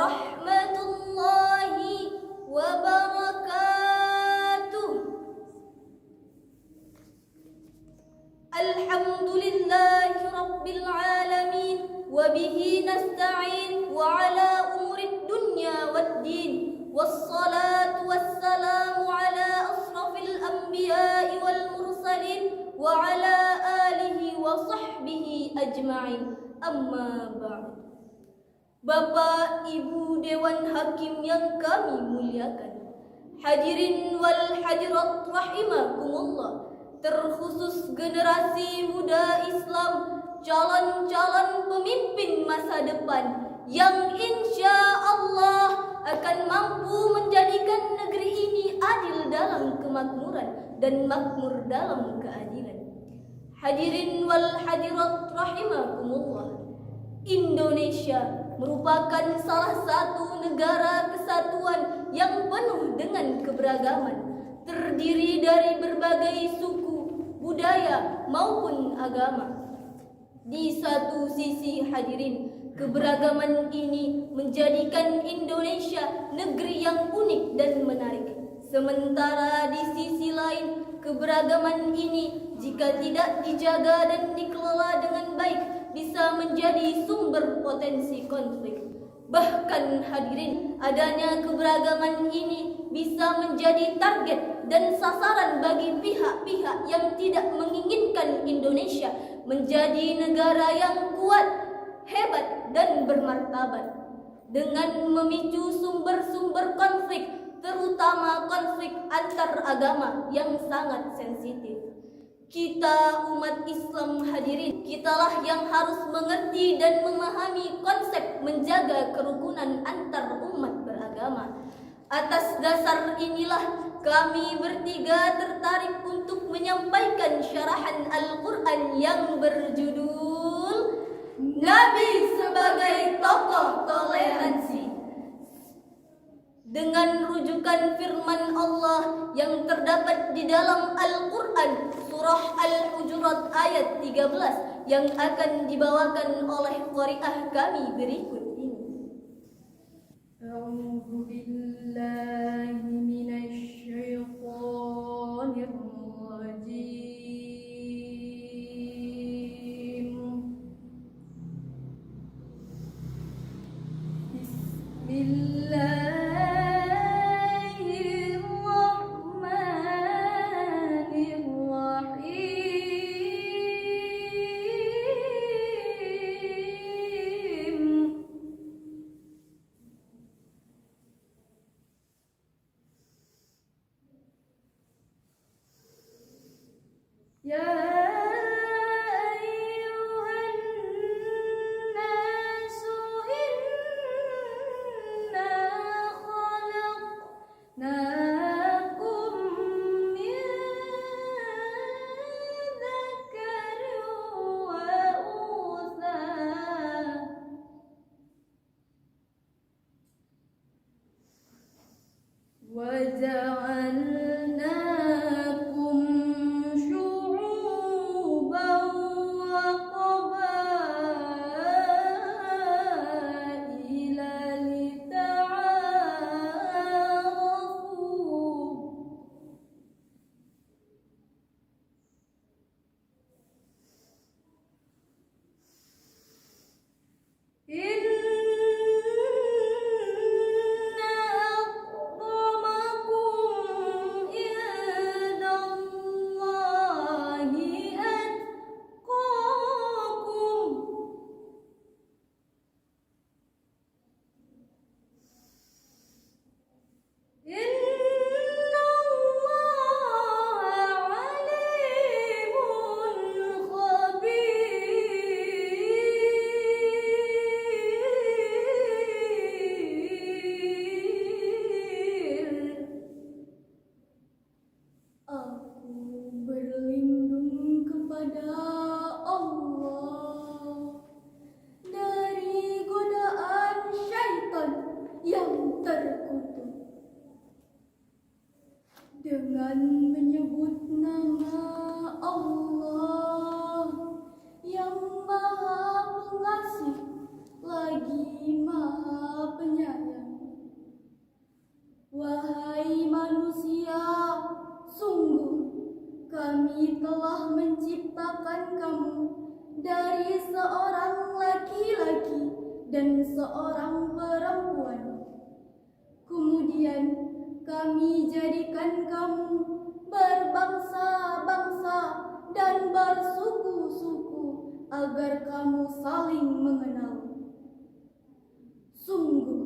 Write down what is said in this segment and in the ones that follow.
warahmatullahi wabarakatuh. Alhamdulillahi rabbil alamin, wabihi nasta'in wa ala umurid dunya waddin, wassalatu wassalamu ala asrafil anbiya'i wal mursalin wa ala alihi wa sahbihi ajma'in. Amma ba'd. Bapak Ibu Dewan Hakim yang kami muliakan, hadirin wal hadirat rahimakumullah, terkhusus generasi muda Islam, calon-calon pemimpin masa depan yang insya Allah akan mampu menjadikan negeri ini adil dalam kemakmuran dan makmur dalam keadilan. Hadirin wal hadirat rahimakumullah, Indonesia merupakan salah satu negara kesatuan yang penuh dengan keberagaman, terdiri dari berbagai suku, budaya maupun agama. Di satu sisi hadirin, keberagaman ini menjadikan Indonesia negeri yang unik dan menarik. Sementara di sisi lain, keberagaman ini jika tidak dijaga dan dikelola dengan baik bisa menjadi sumber potensi konflik. Bahkan hadirin, adanya keberagaman ini bisa menjadi target dan sasaran bagi pihak-pihak yang tidak menginginkan Indonesia menjadi negara yang kuat, hebat, dan bermartabat, dengan memicu sumber-sumber konflik, terutama konflik antar agama yang sangat sensitif. Kita umat Islam hadirin, kitalah yang harus mengerti dan memahami konsep menjaga kerukunan antar umat beragama. Atas dasar inilah kami bertiga tertarik untuk menyampaikan syarahan Al-Quran yang berjudul Nabi sebagai Tokoh Toleransi, dengan rujukan firman Allah yang terdapat di dalam Al-Quran surah Al-Hujurat ayat 13 yang akan dibawakan oleh qari'ah kami berikut ini. A'udzu billahi minasy syaithanir rajim. Bismillah. dengan menyebut nama Allah yang Maha Pengasih lagi Maha Penyayang. menciptakan kamu dari seorang laki-laki dan seorang perempuan. Kemudian kami jadikan kamu berbangsa-bangsa dan bersuku-suku agar kamu saling mengenal. Sungguh,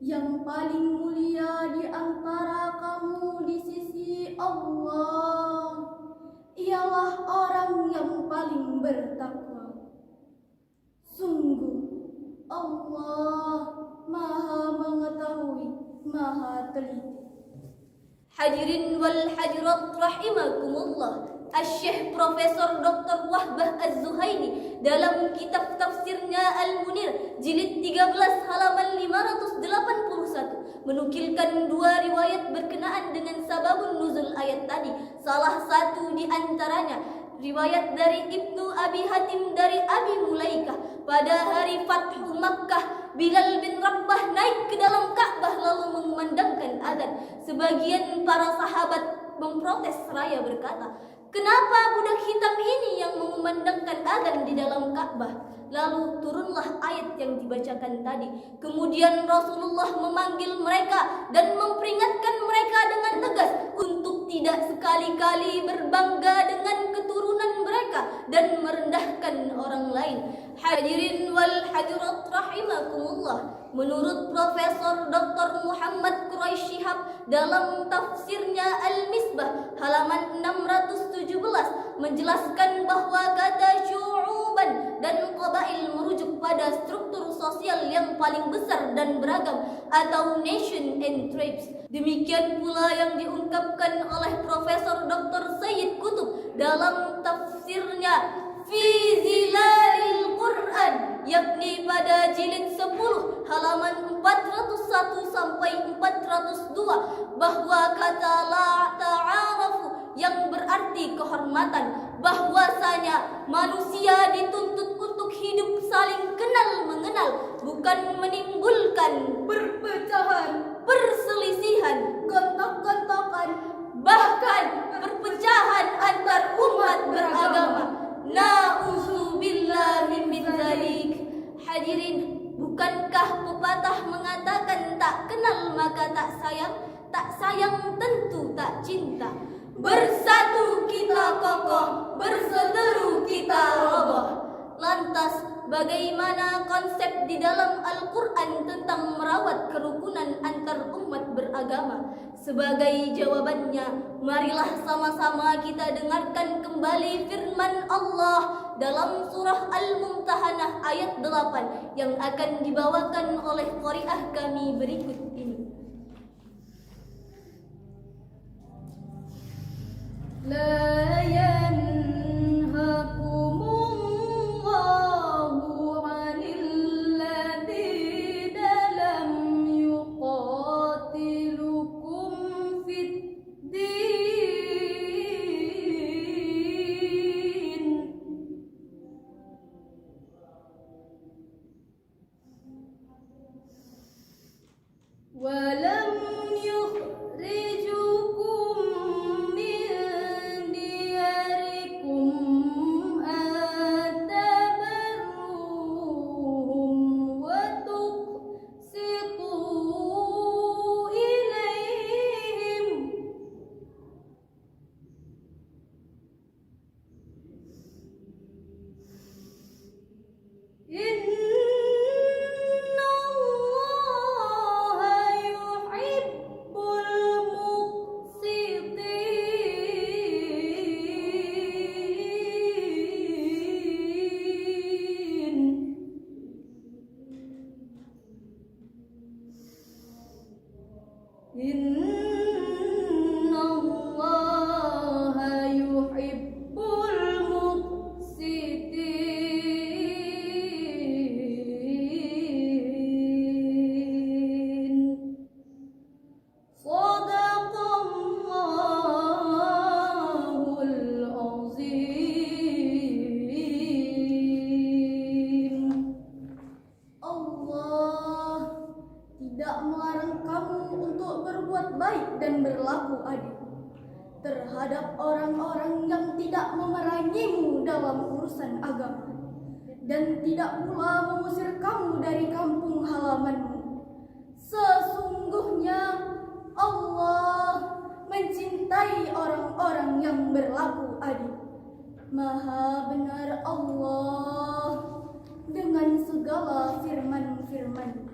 yang paling mulia di antara kamu di sisi Allah ialah orang yang paling bertakwa. Sungguh, Allah Maha Mengetahui, Maha Teliti. Hadirin wal hadirat rahimakumullah, Asy-Syaikh Profesor Dr. Wahbah Az-Zuhaili dalam kitab tafsirnya Al-Munir jilid 13 halaman 581 menukilkan dua riwayat berkenaan dengan sababun nuzul ayat tadi. Salah satu di antaranya riwayat dari Ibnu Abi Hatim dari Abi Mulaikah, pada hari Fathu Makkah Bilal bin Rabah naik ke dalam Ka'bah lalu mengumandangkan adzan. Sebagian para sahabat memprotes seraya berkata, "Kenapa budak hitam ini yang mengumandangkan adzan di dalam Ka'bah?" Lalu turunlah ayat yang dibacakan tadi. Kemudian Rasulullah memanggil mereka dan memperingatkan mereka dengan tegas untuk tidak sekali-kali berbangga dengan keturunan mereka dan merendahkan orang lain. Hadirin wal hadirat rahimakumullah, menurut Profesor Dr. Muhammad Quraisy Shihab dalam tafsirnya Al-Misbah halaman 617 menjelaskan bahwa kata syu'uban dan qabail merujuk pada struktur sosial yang paling besar dan beragam atau nation and tribes. Demikian pula yang diungkapkan oleh Profesor Dr. Sayyid Qutb dalam tafsirnya Fi Zilalil Quran, yakni pada jilid 10 halaman 401 sampai 402, bahwa kata la ta'arafu yang berarti kehormatan, bahwasanya manusia dituntut untuk hidup saling kenal mengenal, bukan menimbulkan perpecahan, perselisihan, gontok-gontokan, bahkan perpecahan antar umat beragama. Na'udzubillahi min dzalik. Hadirin, bukankah pepatah mengatakan tak kenal maka tak sayang tentu tak cinta. Bersatu kita kokoh, berseteru kita roboh. Lantas, bagaimana konsep di dalam Al-Quran tentang merawat kerukunan antar umat beragama? Sebagai jawabannya, marilah sama-sama kita dengarkan kembali firman Allah dalam surah Al-Mumtahanah ayat 8 yang akan dibawakan oleh qari'ah kami berikut ini. La yanhakumullahu 'anil ladzina lam yuqatilukum fid din wa lam yukhrijukum min diyarikum an tabarruhum wa tuqsitu ilaihim. Inna Allaha yuhibbul muqsitin. Inna Allaha yuhibbul muqsitin. Shadaqallahul azim. Allah tidak melarang kamu untuk berbuat baik dan berlaku adil. terhadap orang-orang yang tidak memerangimu dalam urusan agama dan tidak pula mengusir kamu dari kampung halamanmu. Sesungguhnya Allah mencintai orang-orang yang berlaku adil. Maha benar Allah dengan segala firman-firman-Nya.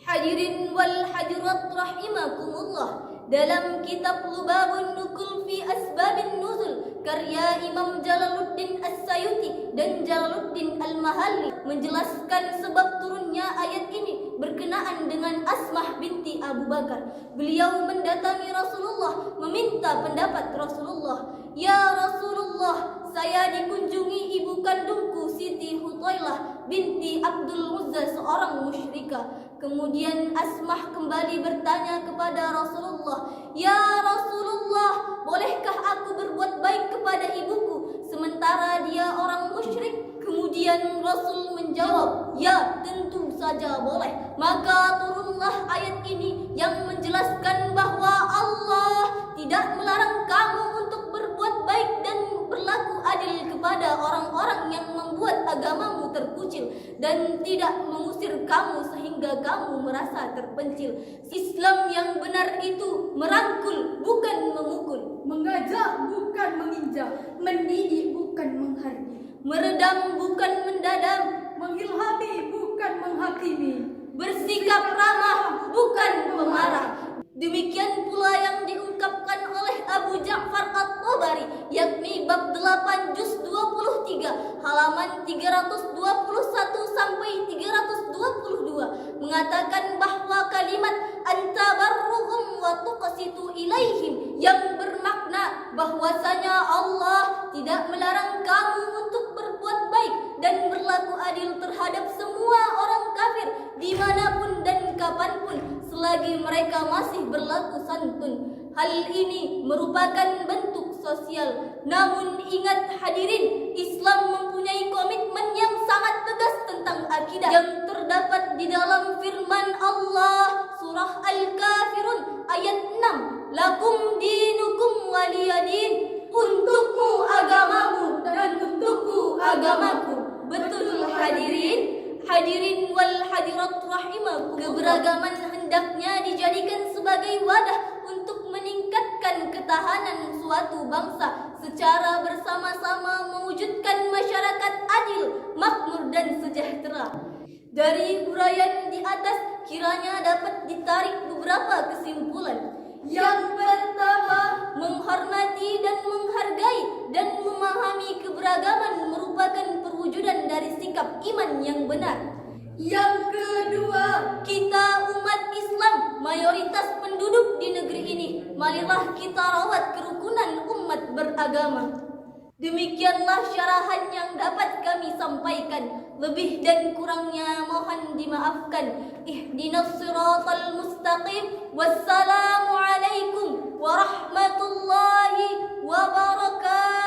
Hadirin wal hadirat rahimakumullah, dalam kitab Lubabun Nukul fi Asbabin Nuzul karya Imam Jalaluddin As-Sayuti dan Jalaluddin Al-Mahalli menjelaskan sebab turunnya ayat ini berkenaan dengan Asmah binti Abu Bakar. Beliau mendatangi Rasulullah meminta pendapat Rasulullah. Ya Rasulullah, saya dikunjungi ibu kandungku Siti Hutailah binti Abdul Uzza, seorang musyrikah. Kemudian Asmah kembali bertanya kepada Rasulullah, "Ya Rasulullah, bolehkah aku berbuat baik kepada ibuku sementara dia orang musyrik?" Kemudian Rasul menjawab, "Ya, tentu saja boleh." Maka turunlah ayat ini yang menjelaskan bahwa Allah tidak melarang kamu untuk berbuat baik dan berlaku adil kepada orang-orang yang membuat agamamu terkucil dan tidak mengusir kamu sehingga kamu merasa terpencil. Islam yang benar itu merangkul bukan memukul, Mengajak bukan menginjak, mendidik bukan menghardik, meredam bukan mendadam, mengilhami bukan menghakimi, bersikap ramah bukan pemarah. Demikian pula yang diungkapkan oleh Abu Ja'far At-Tabari, yakni bab 8 juz 23 halaman 321 sampai 322 mengatakan bahwa kalimat antabarruhum wa tuqsitu ilaihim yang bermakna bahwasanya Allah tidak melarang kamu untuk berbuat baik dan berlaku adil terhadap semua orang kafir dimanapun dan kapanpun selagi mereka masih berlaku santun. Hal ini merupakan bentuk sosial. Namun ingat hadirin, Islam mempunyai komitmen yang sangat tegas tentang akidah yang terdapat di dalam firman Allah surah Al-Kafirun ayat 6. Lakum dinukum waliyadin. Untukmu agamamu dan untukku agamaku. Betul hadirin? Hadirin wal hadirat rahimakum, keberagaman hendaknya dijadikan sebagai wadah untuk meningkatkan ketahanan suatu bangsa secara bersama-sama mewujudkan masyarakat adil, makmur dan sejahtera. Dari uraian di atas kiranya dapat ditarik beberapa kesimpulan. Yang pertama, menghormati dan menghargai dan memahami keberagaman merupakan perwujudan dari sikap iman yang benar. Yang kedua, kita umat Islam, mayoritas penduduk di negeri ini, marilah kita rawat kerukunan umat beragama. Demikianlah syarahan yang dapat kami sampaikan. Lebih dan kurangnya mohon dimaafkan. Ihdinas siratal mustaqim. Wassalamu alaikum warahmatullahi wabarakatuh.